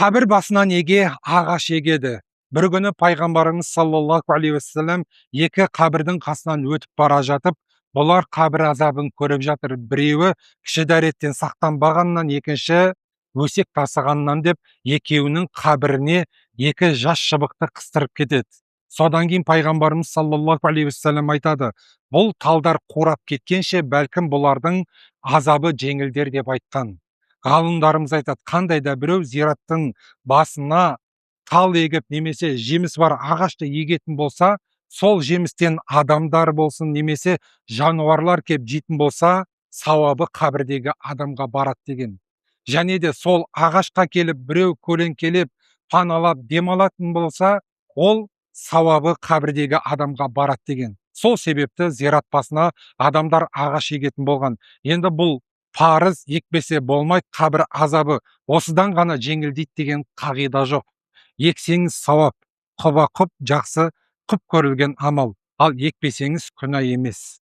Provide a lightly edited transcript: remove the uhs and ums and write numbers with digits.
Қабір басына неге ағаш егеді? Бір күні пайғамбарымыз саллаллаху алейхи уассалам екі қабірдің қасынан өтіп бара жатып, бұлар қабір азабын көріп жатыр. Біреуі кіші дәреттен сақтанбағаннан, екінші өсек тасығаннан деп, екеуінің қабіріне екі жас шыбықты қыстырып кетеді. Содан кейін пайғамбарымыз саллаллаху алейхи уассалам айтады: бұл талдар қурап кеткенше бәлкім бұлардың азабы жеңілдер деп айтқан. Ғалымдарымыз айтады, қандай да біреу зираттың басына тал егіп немесе жеміс бар ағашты егетін болса, сол жемістен адамдар болсын немесе жануарлар кеп жейтін болса, сауабы қабірдегі адамға барады деген. Және де сол ағашқа келіп біреу көлеңкелеп паналап демалатын болса, ол сауабы қабірдегі адамға барады деген. Сол себепті зират басына адамдар ағаш егетін болған. Енді бұл парыз екпесе болмайды, қабір азабы осыдан ғана жеңілдейді деген қағида жоқ. Ексеңіз сауап, құба құп жақсы, құп көрілген амал, ал екпесеңіз күнә емес.